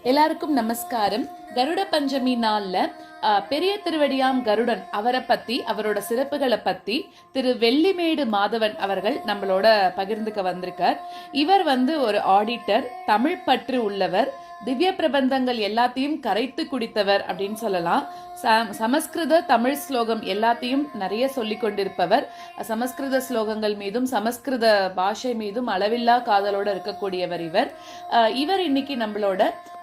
எல்லாருக்கும் நமஸ்காரம். கருட பஞ்சமி நாள்ல பெரிய திருவடியாம் கருடன் அவரை பத்தி, அவரோட சிறப்புகளை பத்தி திரு வெள்ளிமேடு மாதவன் அவர்கள் நம்மளோட பகிர்ந்துக்க வந்திருக்கார். இவர் ஒரு ஆடிட்டர், தமிழ் பற்று உள்ளவர், திவ்ய பிரபந்தங்கள் எல்லாத்தையும் கரைத்து குடித்தவர் அப்படின்னு சொல்லலாம். சமஸ்கிருத தமிழ் ஸ்லோகம் எல்லாத்தையும் நிறைய சொல்லிக் கொண்டிருப்பவர். சமஸ்கிருத ஸ்லோகங்கள் மீதும் சமஸ்கிருத பாஷை மீதும் அளவில்லா காதலோட இருக்கக்கூடியவர் இவர் இன்னைக்கு நம்மளோட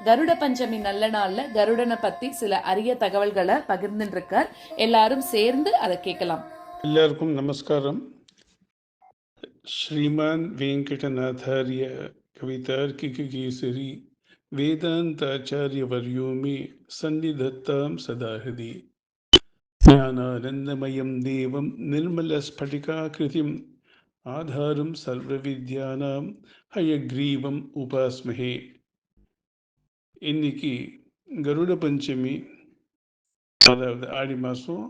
கருட பஞ்சமி நல்ல நாள்ல கருடனை பத்தி சில அரிய தகவல்களை பகிர்ந்துட்டு இருக்கார். எல்லாரும் சேர்ந்து அதை கேட்கலாம். எல்லாருக்கும் நமஸ்காரம். ஸ்ரீமான் வெங்கடநாதாரிய கவிதார்க்கிக கேசரி வேதாந்தாச்சாரியவர்யோ மே சந்நிதத்தாம் சதாஹதி ஞானானந்தமயம் தேவம் நிர்மலஸ்படிகாகிருதிம் ஆதாரம் சர்வவித்யானாம் ஹயக்ரீவம் உபாஸ்மஹே. இன்னைக்கு கருட பஞ்சமி, அதாவது ஆடி மாதம்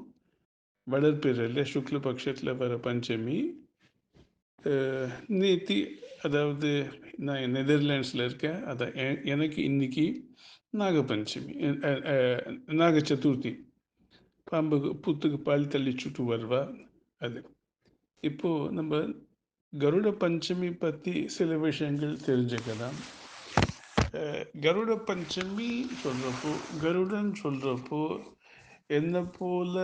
வளர்ப்பிறையில் சுக்ல பட்சத்தில் வர பஞ்சமி. நேத்தி, அதாவது நான் நெதர்லாண்ட்ஸில் இருக்கேன். அதான் எனக்கு இன்னைக்கு நாகபஞ்சமி, நாக சதுர்த்தி. பாம்புக்கு புத்துக்கு பால் தள்ளி சுட்டு வருவா. அது இப்போது நம்ம கருட பஞ்சமி பற்றி சில விஷயங்கள் தெரிஞ்சுக்கலாம். கருட பஞ்சமி சொல்கிறப்போ, கருடன் சொல்கிறப்போ என்ன போல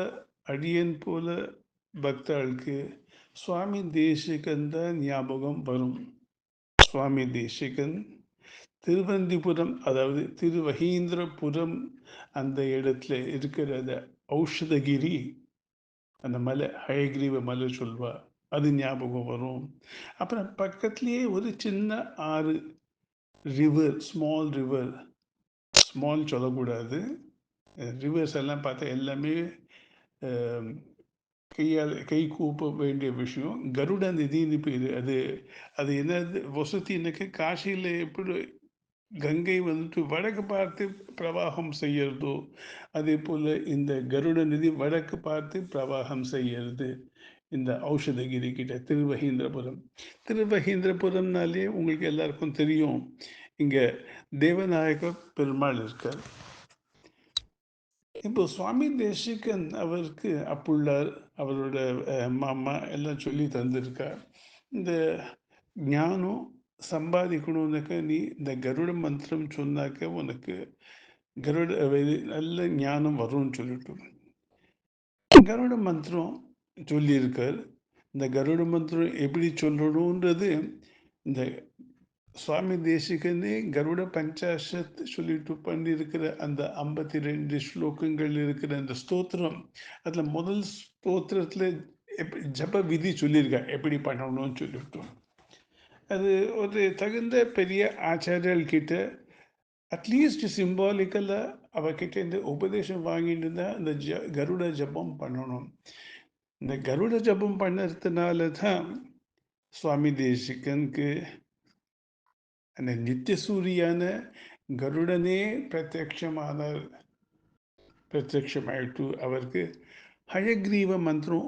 அடியன் போல பக்தர்களுக்கு சுவாமி தேசிகன் தான் ஞாபகம் வரும். சுவாமி தேசிகன் திருவந்திபுரம், அதாவது திருவஹீந்திரபுரம், அந்த இடத்துல இருக்கிற ஔஷதகிரி, அந்த மலை ஹயக்ரீவ மலை சொல்வா, அது ஞாபகம் வரும். அப்புறம் பக்கத்துலேயே ஒரு சின்ன ஆறு, ரிவர், ஸ்மால் ரிவர், ஸ்மால் சொல்லக்கூடாது, ரிவர்ஸ் எல்லாம் பார்த்தா எல்லாமே கை கூப்ப வேண்டிய விஷயம். கருட நிதின்னு பேர். அது என்னது வசதினாக்க, காசியில் எப்படி கங்கை வடக்கு பார்த்து பிரவாகம் செய்யறதோ அதே போல் இந்த கருட நிதி வடக்கு பார்த்து பிரவாகம் செய்யறது இந்த ஔஷதகிரி கிட்ட, திருவஹீந்திரபுரம். திருவஹீந்திரபுரம்னாலே உங்களுக்கு எல்லாருக்கும் தெரியும், இங்கே தேவநாயக பெருமாள் இருக்கார். இப்போ சுவாமி தேசிகன் அவருக்கு அப்புள்ளார், அவரோட மாமா எல்லாம் சொல்லி தந்திருக்கார். இந்த ஞானம் சம்பாதிக்கணும்னாக்க நீ இந்த கருட மந்திரம் சொன்னாக்க உனக்கு கருட நல்ல ஞானம் வரும்னு சொல்லிட்டு கருட மந்திரம் சொல்லியிருக்கார். இந்த கருட மந்திரம் எப்படி சொல்லணுன்றது இந்த சுவாமி தேசிகனே கருட பஞ்சாசத் சொல்லிட்டு பண்ணியிருக்கிற அந்த 52 ஸ்லோகங்கள் இருக்கிற அந்த ஸ்தோத்திரம், அதில் முதல் ஸ்தோத்திரத்தில் ஜப விதி சொல்லியிருக்கா, எப்படி பண்ணணும்னு சொல்லிட்டு. அது ஒரு தகுந்த பெரிய ஆச்சாரியர்கிட்ட அட்லீஸ்ட் சிம்பாலிக்கலாக அவகிட்ட இந்த உபதேசம் வாங்கிட்டு தான் இந்த கருட ஜபம் பண்ணணும். இந்த கருட ஜபம் பண்ணுறதுனால தான் சுவாமி தேசிகனுக்கு அந்த நித்திய சூரியான கருடனே பிரத்யட்சமாயிட்டு அவருக்கு ஹயக்ரீவ மந்திரம்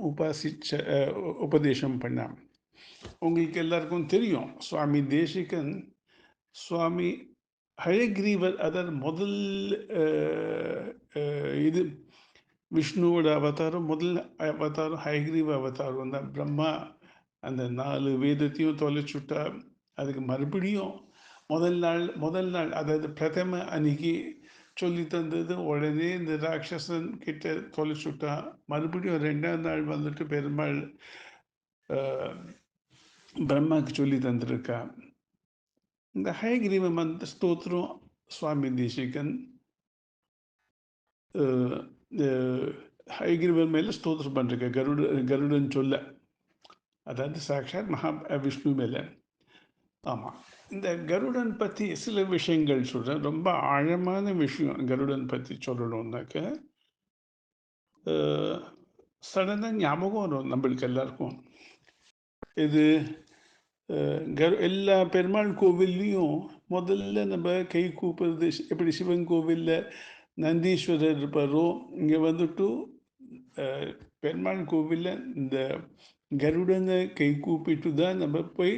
உபதேசம் பண்ணான். உங்களுக்கு எல்லாருக்கும் தெரியும், சுவாமி தேசிகன் சுவாமி ஹயக்ரீவர், அதாவது முதல் இது விஷ்ணுவோட அவதாரம், முதல் அவதாரம் ஹயக்ரீவ அவதாரம் தான். பிரம்மா அந்த 4 வேதத்தையும் தொலைச்சுட்டா, அதுக்கு மறுபடியும் முதல் நாள் அதாவது பிரதம அன்னைக்கு சொல்லி தந்தது உடனே இந்த ராட்சசன் கிட்ட தொலைச்சுட்டா. மறுபடியும் 2ஆம் நாள் பெருமாள் பிரம்மாவுக்கு சொல்லி தந்திருக்கா. இந்த ஹயக்ரீவ மந்திர ஸ்தோத்திரம் சுவாமி தேசிகன் ஹயக்ரீவன் மேலே ஸ்தோத்திரம் பண்ணிருக்க, கருடன் சொல்ல, அதாவது சாட்சாத் மகா விஷ்ணு மேலே. ஆமாம், இந்த கருடன் பற்றி சில விஷயங்கள் சொல்கிறேன். ரொம்ப ஆழமான விஷயம் கருடன் பற்றி சொல்லணும்னாக்க சடனாக ஞாபகம் வரும் நம்மளுக்கு எல்லாருக்கும். இது எல்லா பெருமாள் கோவில்லையும் முதல்ல நம்ம கை கூப்புறது, எப்படி சிவன் கோவிலில் நந்தீஸ்வரர் இருப்பாரோ, இங்கே பெருமாள் கோவிலில் இந்த கருடனை கை கூப்பிட்டு தான் நம்ம போய்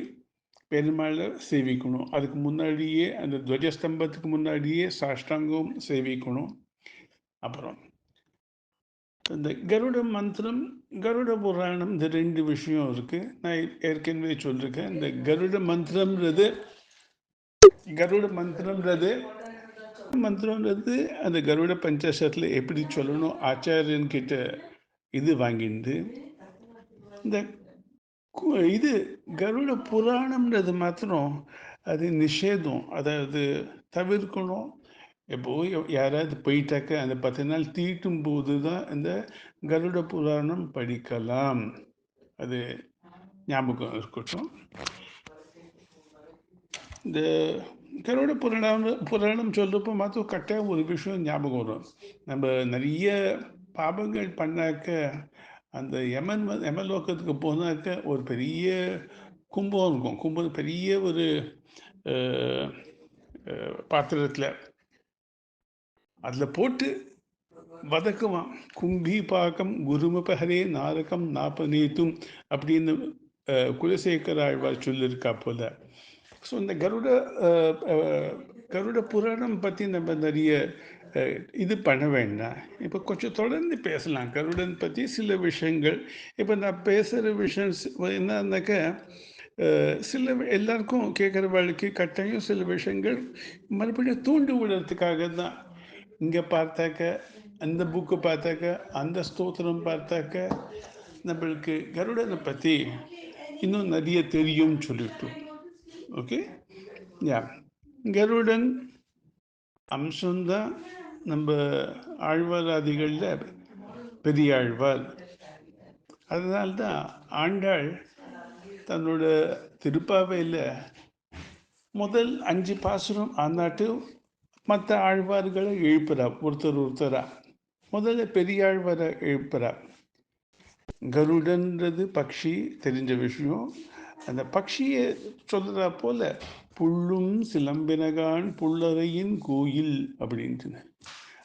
பெருமாளை சேவிக்கணும். அதுக்கு முன்னாடியே அந்த துவஜஸ்தம்பத்துக்கு முன்னாடியே சாஷ்டாங்கம் சேவிக்கணும். அப்புறம் இந்த கருட மந்திரம், கருட புராணம், இந்த 2 விஷயம் இருக்கு. நான் ஏற்கனவே சொல்லியிருக்கேன். இந்த கருட மந்திரம்ன்றது அந்த கருட பஞ்சாசத்தில் எப்படி சொல்லணும் ஆச்சாரியன் கிட்ட இது வாங்கிட்டு, இந்த இது கருட புராணம்ன்றது மாத்திரம் அது நிஷேதம், அதாவது தவிர்க்கணும். எப்போ யாராவது போயிட்டாக்க அந்த 10 நாள் தீட்டும் போது தான் இந்த கருட புராணம் படிக்கலாம். அது ஞாபகம் இருக்கட்டும். இந்த கருட புராணம் சொல்கிறப்போ மாத்திரம் கட்டாயம் ஒரு விஷயம் ஞாபகம் வரும். நம்ம நிறைய பாபங்கள் பண்ணாக்க அந்த யமலோகத்துக்கு போனாக்க ஒரு பெரிய கும்பம் இருக்கும். கும்பம் பெரிய ஒரு பாத்திரத்தில் அதில் போட்டு வதக்குவான். கும்பி பாக்கம் குருமபஹரே நாரகம் நாப்பநீத்தும் அப்படின்னு குலசேகர ஆழ்வார் சொல்லியிருக்கா போல. ஸோ இந்த கருட புராணம் பற்றி நம்ம நிறைய இது பண்ண வேண்டாம். இப்போ கொஞ்சம் தொடர்ந்து பேசலாம் கருடன் பற்றி சில விஷயங்கள். இப்போ நான் பேசுகிற விஷயம் என்னன்னாக்க சில எல்லாருக்கும் கேட்குற வாழ்க்கை கட்டாயம் சில விஷயங்கள் மறுபடியும் தூண்டி விடுறதுக்காக தான். இங்கே பார்த்தாக்க அந்த புக்கு பார்த்தாக்க அந்த ஸ்தோத்திரம் பார்த்தாக்க நம்மளுக்கு கருடனை பற்றி இன்னும் நிறைய தெரியும்னு சொல்லிட்டு. ஓகே, யா, கருடன் அம்சம்தான் நம்ம ஆழ்வாராதிகளில் பெரிய ஆழ்வார். அதனால்தான் ஆண்டாள் தன்னோட திருப்பாவையில் முதல் 5 பாசுரம் ஆனாட்டு மற்ற ஆழ்வார்களை எழுப்புறா ஒருத்தரா. முதல்ல பெரியாழ்வாரை எழுப்புறா. கருடன்றது பக்ஷி, தெரிஞ்ச விஷயம். அந்த பக்ஷியை சொல்றா போல புள்ளும் சிலம்பினகான் புல்லறையின் கோயில் அப்படின்ட்டு.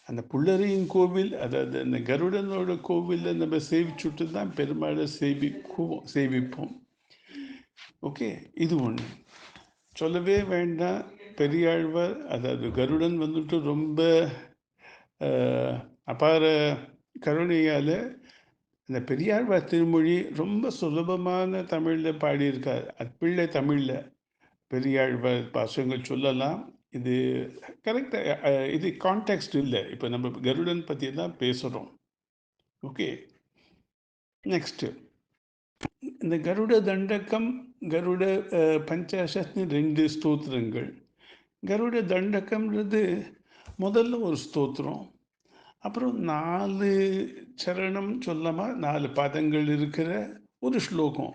அந்த புல்லறையின் கோவில், அதாவது அந்த கருடனோட கோவிலில் நம்ம சேவிச்சுட்டு தான் பெருமாளை சேவிப்போம். ஓகே, இது ஒன்று சொல்லவே வேண்டாம். பெரியாழ்வார், அதாவது கருடன் வந்துட்டு ரொம்ப அபார கருணையால் இந்த பெரியாழ்வார் திருமொழி ரொம்ப சுலபமான தமிழில் பாடியிருக்கார். பிள்ளை தமிழில் பெரியாழ்வார் பாசங்கள் சொல்லலாம். இது கரெக்டாக, இது கான்டெக்ஸ்ட் இல்லை. இப்போ நம்ம கருடன் பற்றி தான் பேசுகிறோம். ஓகே, நெக்ஸ்ட்டு இந்த கருட தண்டகம், கருட பஞ்சாசத்னு 2 ஸ்தோத்திரங்கள். கருட தண்டகம்ன்றது முதல்ல ஒரு ஸ்தோத்திரம், அப்புறம் 4 சரணம் சொல்லாமல் 4 பாதங்கள் இருக்கிற ஒரு ஸ்லோகம்.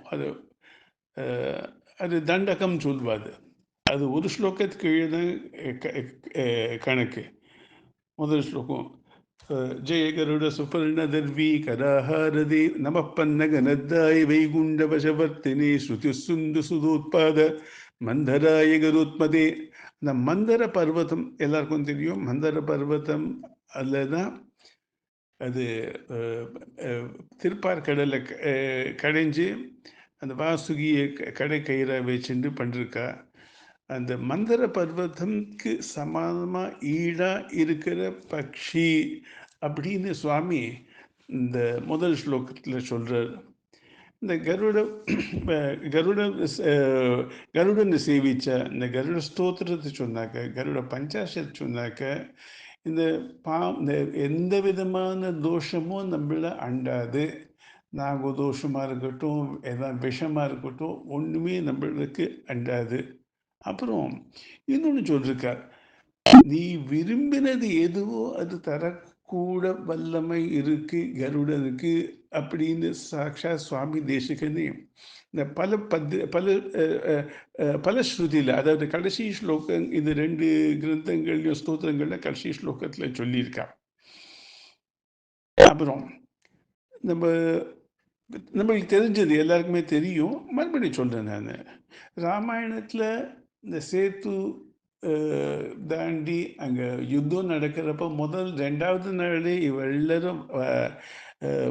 அது தண்டகம் சொல்வாது. அது ஒரு ஸ்லோகத்துக்கு எழுத கணக்கு. முதல் ஸ்லோகம் ஜெய கருட சுபர்ணதர்வி கதாஹாரதி நமப்பன்னகனத்தாய் வைகுண்ட வசவர்த்தினி ஸ்ருதி சுந்து சுதோத்பாத மந்தராய கருத்மதே. அந்த மந்தர பர்வதம் எல்லாருக்கும் தெரியும். மந்தர பர்வதம் அதில் தான் அது திருப்பார்கடலை கடைஞ்சி அந்த வாசுகியை கடை கயிறை வச்சுட்டு பண்ணிருக்கா. அந்த மந்தர பர்வதம்க்கு சமானமாக ஈடாக இருக்கிற பக்ஷி அப்படின்னு சுவாமி இந்த முதல் ஸ்லோகத்தில் சொல்கிறார். இந்த கருடனை சேவிச்ச இந்த கருட ஸ்தோத்திரத்தை சொன்னாக்க, கருட பஞ்சாசத் சொன்னாக்க, இந்த எந்த விதமான தோஷமும் நம்மள அண்டாது. நாகதோஷமாக இருக்கட்டும், எதாவது விஷமாக இருக்கட்டும், ஒன்றுமே நம்மளுக்கு அண்டாது. அப்புறம் இன்னொன்று சொல்லிருக்கார், நீ விரும்பினது எதுவோ அது தரக்கூட வல்லமை இருக்கு கருடனுக்கு அப்படின்னு சாக்ஷா சுவாமி தேசிகனே இந்த பல ஸ்ருதியில், அதாவது கடைசி ஸ்லோகம், இது 2 கிரந்தங்கள்லையும் ஸ்தோத்திரங்கள்ல கடைசி ஸ்லோகத்தில் சொல்லியிருக்கா. அப்புறம் நம்மளுக்கு தெரிஞ்சது எல்லாருக்குமே தெரியும், மறுபடியும் சொல்கிறேன் நான். ராமாயணத்தில் இந்த சேத்து தாண்டி அங்கே யுத்தம் நடக்கிறப்ப 2வது நாளே இவ எல்லாரும்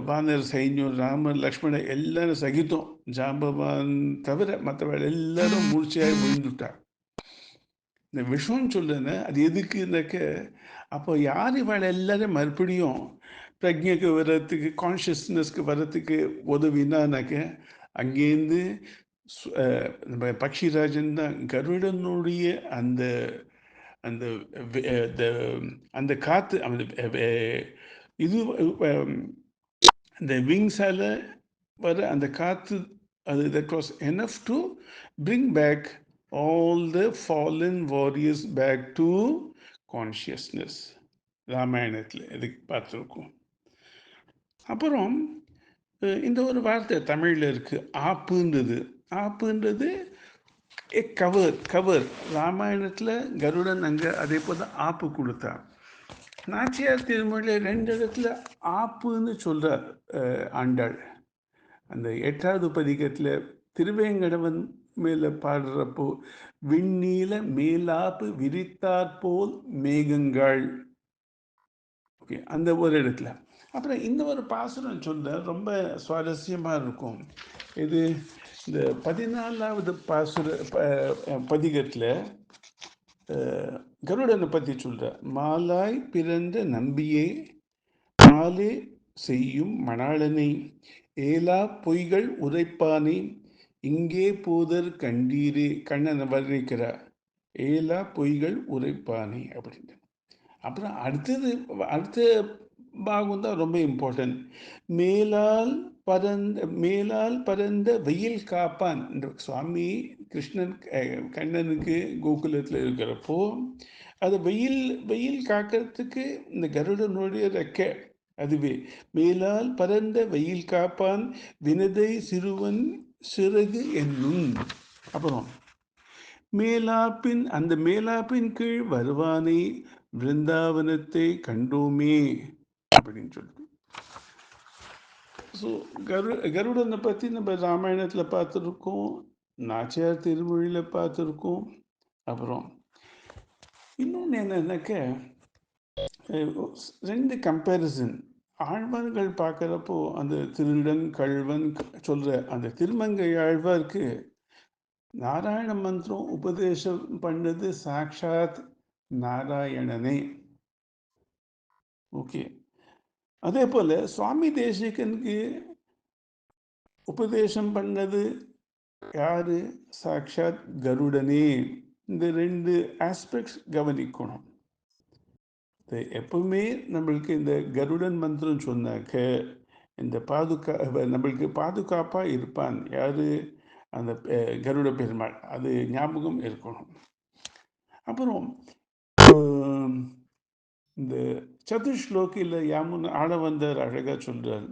வானர் சைன்யம் ராமர் லக்ஷ்மணர் எல்லாரும் சகித்தோம். ஜாம்பவான் தவிர மற்றவர்கள் எல்லாரும் மூர்ச்சையாகி விழுந்துட்டார். இந்த விஷம்னு சொல்றேன்னு அது எதுக்குன்னாக்க, அப்போ யார் இவள் எல்லாரும் மறுபடியும் பிரஜைக்கு வர்றதுக்கு கான்ஷியஸ்னஸ்க்கு வர்றதுக்கு உதவினானாக்க, அங்கேருந்து நம்ம பக்ஷிராஜன் தான் கருடனுடைய அந்த அந்த அந்த காற்று அந்த இது அந்த விங்ஸால் வர அந்த காற்று அது that was enough to bring back all the fallen warriors back to consciousness. ராமாயணத்தில் இதுக்கு பார்த்துருக்கோம். அப்புறம் இந்த ஒரு வார்த்தை தமிழில் இருக்குது, ஆப்புன்றது. ஆப்புன்றது கவர் கவர். ராமாயணத்தில் கருடன் அங்கே அதே போல் ஆப்பு கொடுத்தார். நாச்சியார் திருமொழியில் 2 இடத்துல ஆப்புன்னு சொல்கிறார் ஆண்டாள். அந்த 8வது பதிகத்தில் திருவேங்கடவன் மேலே பாடுறப்போ, விண்ணீல மேலாப்பு விரித்தாற்போல் மேகங்கள். ஓகே, அந்த ஒரு இடத்துல. அப்புறம் இந்த ஒரு பாசுரம் சொல்ல ரொம்ப சுவாரஸ்யமாக இருக்கும். இது இந்த 14வது பதிகத்தில் கருடனை பற்றி சொல்ற. மாலாய் பிறந்த நம்பியே மாலே செய்யும் மணாளனை ஏலா பொய்கள் உரைப்பானே இங்கே போதர் கண்டீரே. கண்ணனை வர்ணிக்கிறார், ஏலா பொய்கள் உரைப்பானே அப்படின்னு. அப்புறம் அடுத்த பாகம் தான் ரொம்ப இம்பார்ட்டன்ட். மேலால் பறந்த வெயில் காப்பான். இந்த சுவாமி கிருஷ்ணன் கண்ணனுக்கு கோகுலத்தில் இருக்கிறப்போ அது வெயில் காக்கிறதுக்கு இந்த கருடனுடைய ரெக்கை அதுவே. மேலால் பறந்த வெயில் காப்பான் வினதை சிறுவன் சிறகு என்னும். அப்புறம் அந்த மேலாப்பின் கீழ் வருவானே விருந்தாவனத்தை கண்டோமே அப்படின்னு சொல்லிட்டு. ஸோ கருடனை பற்றி நம்ம ராமாயணத்தில் பார்த்துருக்கோம், நாச்சியார் திருமொழியில் பார்த்துருக்கோம். அப்புறம் இன்னொன்று என்னன்னாக்க, 2 கம்பேரிசன். ஆழ்வார்கள் பார்க்குறப்போ அந்த திருடன் கள்வன் சொல்கிற அந்த திருமங்கை ஆழ்வாருக்கு நாராயண மந்திரம் உபதேசம் பண்ணது சாக்ஷாத் நாராயணனே. ஓகே, அதே போல் சுவாமி தேசிகனுக்கு உபதேசம் பண்ணது யாரு? சாக்ஷாத் கருடனே. இந்த 2 ஆஸ்பெக்ட்ஸ் கவனிக்கணும். எப்பவுமே நம்மளுக்கு இந்த கருடன் மந்திரம் சொன்னாக்க இந்த நம்மளுக்கு பாதுகாப்பாக இருப்பான் யாரு? அந்த கருட பெருமாள். அது ஞாபகம் இருக்கணும். அப்புறம் இந்த சதுஷ்லோகியில் யாமுன் ஆள வந்தார் அழகாக சொல்றார்.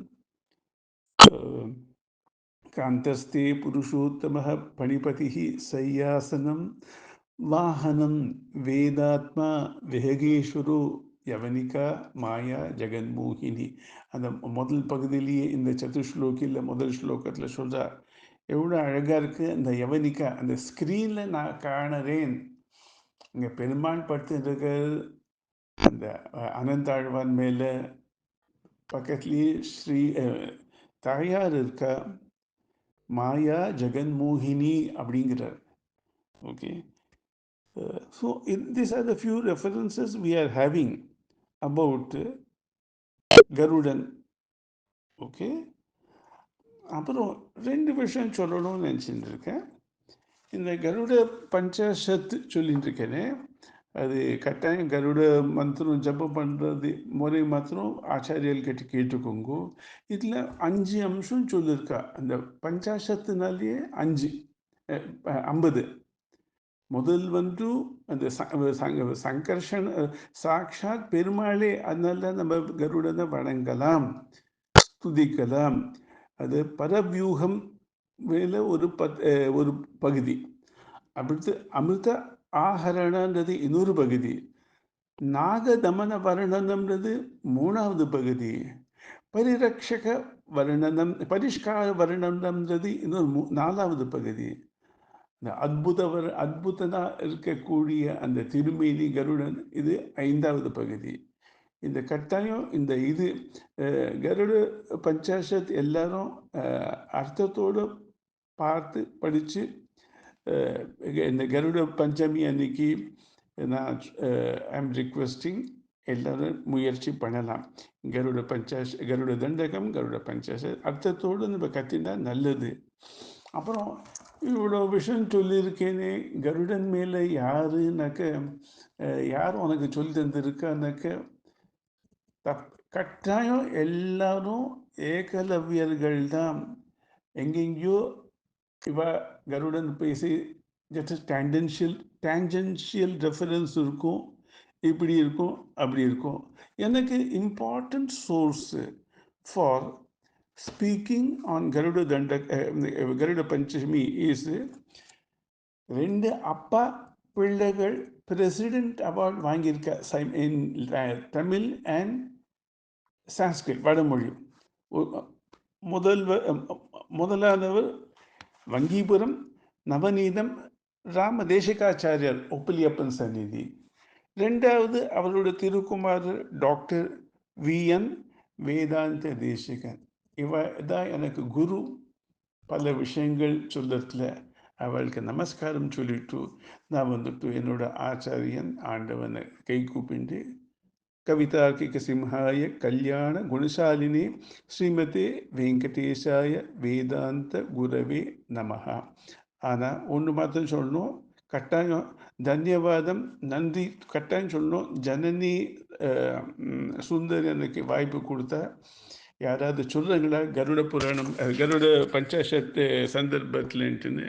காந்தஸ்தே புருஷோத்தம பணிபதி சையாசனம் வாகனம் வேதாத்மா விஹகேஸ்வரோ யவனிகா மாயா ஜெகன்மோகினி. அந்த முதல் பகுதியிலேயே இந்த சதுஷ்லோகியில் முதல் ஸ்லோகத்தில் சொல்கிறார். எவ்வளோ அழகாக இருக்குது அந்த யவனிகா. அந்த ஸ்க்ரீனில் நான் காணறேன். இங்கே பெருமாள் படுத்துருக்க அந்த அனந்தாழ்வான் மேலே பக்கத்துலேயே தாயார் இருக்கா, மாயா ஜெகன்மோகினி அப்படிங்கிறார். Okay, so these are the few references we are having about Garudan. Okay, அப்புறம் 2 விஷயம் சொல்லணும்னு நினச்சிட்டு இருக்கேன். இந்த கருட பஞ்சாஷத் சொல்லிட்டு இருக்கேனே, அது கட்டாயம் கருட மந்திரம் ஜபம் பண்ணுறது முறை மாத்திரம் ஆச்சாரியல் கிட்ட கேட்டுக்கோங்க. இதில் 5 அம்சம் சொல்லியிருக்கா. அந்த பஞ்சாஷத்துனாலேயே 50. முதல் அந்த சங்கர்ஷன் சாக்ஷாத் பெருமாளே. அதனால நம்ம கருடனை வணங்கலாம், துதிக்கலாம். அது பரவியூகம் மேலே ஒரு பகுதி. அடுத்து அமிர்த ஆஹரணன்றது இன்னொரு பகுதி. நாகதமன வர்ணனம்ன்றது 3வது பகுதி. பரிரக்ஷக வர்ணனம் பரிஷ்கார வர்ணனம்ன்றது இன்னொரு 4வது பகுதி. இந்த அற்புதனா இருக்கக்கூடிய அந்த திருமேனி கருடன் இது 5வது பகுதி. இந்த கட்டாயம் இந்த இது கருட பஞ்சாஷத் எல்லாரும் அர்த்தத்தோடு பார்த்து படித்து இந்த கருட பஞ்சமி அன்னைக்கு நான் ஐம் ரிக்வெஸ்டிங் எல்லாரும் முயற்சி பண்ணலாம். கருட தண்டகம், கருட பஞ்சாஷத் அர்த்தத்தோடு நம்ம கத்தினா நல்லது. அப்புறம் இவ்வளோ விஷயம் சொல்லியிருக்கேனே, கருடன் மேலே யாருனாக்க யார் உனக்கு சொல்லி தந்திருக்கானாக்க கட்டாயம் எல்லாரும் ஏகலவ்யர்கள் தான். எங்கெங்கேயோ இவ கருடன் பேசி ஜஸ்ட் டேஞ்சென்ஷியல் ரெஃபரன்ஸ் இருக்கும், இப்படி இருக்கும் அப்படி இருக்கும். எனக்கு important source for speaking on Garuda Panchami is 2 அப்பா பிள்ளைகள் பிரசிடென்ட் அவார்ட் வாங்கியிருக்க இன் தமிழ் அண்ட் சான்ஸ்கிரிட் வடமொழி. முதலானவர் வங்கிபுரம் நவநீதம் ராம தேசிகாச்சாரியர் ஒப்பிலியப்பன் சந்நிதி. 2வது அவருடைய திருக்குமாரர் டாக்டர் VN வேதாந்த தேசிகன். இவ தான் எனக்கு குரு. பல விஷயங்கள் சொல்லத்தில் அவளுக்கு நமஸ்காரம் சொல்லிட்டு நான் வந்துட்டு என்னோட ஆச்சாரியன் ஆண்டவனை கை கூப்பிண்டு கவிதார்க்கிக சிம்ஹாய கல்யாண குணசாலினி ஸ்ரீமதே வெங்கடேஷாய வேதாந்த குரவே நமஹா. ஆனால் ஒன்று மாத்திரம் சொல்லணும், கட்டாயம் தன்யவாதம் நன்றி கட்டாயம் சொல்லணும். ஜனனி சுந்தர் எனக்கு வாய்ப்பு கொடுத்தா. யாராவது சொல்கிறாங்களா கருட புராணம் கருட பஞ்சாஷத்து சந்தர்ப்பத்தில்ன்ட்டுன்னு?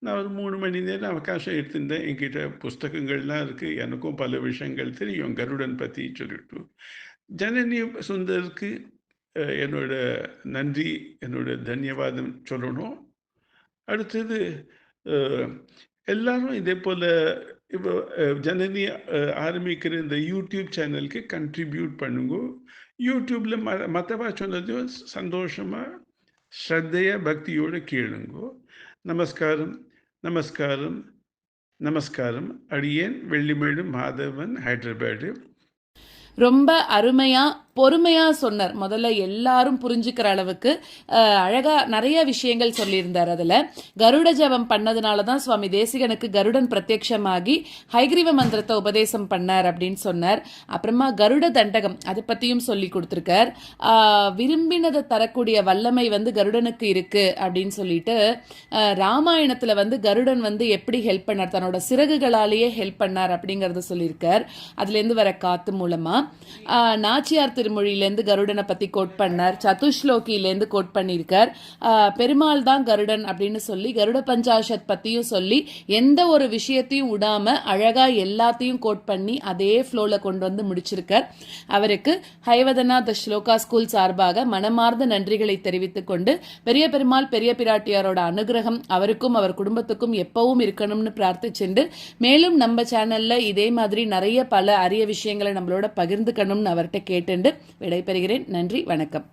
நான் ஒரு 3 மணி நேரம் அவகாசம் எடுத்திருந்தேன். என்கிட்ட புஸ்தகங்கள்லாம் இருக்குது, எனக்கும் பல விஷயங்கள் தெரியும் கருடன் பற்றி சொல்லிட்டு. ஜனனி சுந்தருக்கு என்னோட நன்றி, என்னோட தன்யவாதம் சொல்லணும். அடுத்தது எல்லாரும் இதே போல் இப்போ ஜனனி ஆரம்பிக்கிற இந்த யூடியூப் சேனலுக்கு கண்ட்ரிபியூட் பண்ணுங்க. யூடியூப்பில் மற்றவா சொன்னதையும் சந்தோஷமாக ஸ்ரத்தையாக பக்தியோடு கேளுங்கோ. நமஸ்காரம் நமஸ்காரம் நமஸ்காரம். அடியேன் வெள்ளிமேடு மாதவன், ஹைதராபாடு. ரொம்ப அருமையா பொறுமையா சொன்னார். முதல்ல எல்லாரும் புரிஞ்சுக்கிற அளவுக்கு அழகா நிறைய விஷயங்கள் சொல்லியிருந்தார். அதுல கருட ஜபம் பண்ணதுனால தான் சுவாமி தேசிகனுக்கு கருடன் பிரத்யட்சமாகி ஹைகிரீவ மந்திரத்தை உபதேசம் பண்ணார் அப்படின்னு சொன்னார். அப்புறமா கருட தண்டகம் அதை பத்தியும் சொல்லி கொடுத்திருக்கார். விரும்பினதை தரக்கூடிய வல்லமை கருடனுக்கு இருக்கு அப்படின்னு சொல்லிட்டு ராமாயணத்துல கருடன் எப்படி ஹெல்ப் பண்ணார், தன்னோட சிறகுகளாலேயே ஹெல்ப் பண்ணார் அப்படிங்கறத சொல்லியிருக்கார். அதுல இருந்து வர காத்து மூலமா நாச்சியார் திருமொழியிலேருந்து கருடனை பத்தி கோட் பண்ணார். சதுஷ்லோகியிலேருந்து கோட் பண்ணியிருக்கார். பெருமாள் தான் கருடன் அப்படின்னு சொல்லி கருட பஞ்சாஷத் பத்தியும் சொல்லி எந்த ஒரு விஷயத்தையும் விடாம அழகா எல்லாத்தையும் கோட் பண்ணி அதே ஃப்ளோல கொண்டு முடிச்சிருக்கார். அவருக்கு ஹைவதனா த ஸ்லோகா ஸ்கூல் சார்பாக மனமார்ந்த நன்றிகளை தெரிவித்துக் கொண்டு பெரிய பெருமாள் பெரிய பிராட்டியாரோட அனுகிரகம் அவருக்கும் அவர் குடும்பத்துக்கும் எப்பவும் இருக்கணும்னு பிரார்த்திச்சுண்டு, மேலும் நம்ம சேனல்ல இதே மாதிரி நிறைய பல அரிய விஷயங்களை நம்மளோட பகிர்ந்துக்கணும்னு அவர்கிட்ட கேட்டுண்டு விடைபெறுகிறேன். நன்றி, வணக்கம்.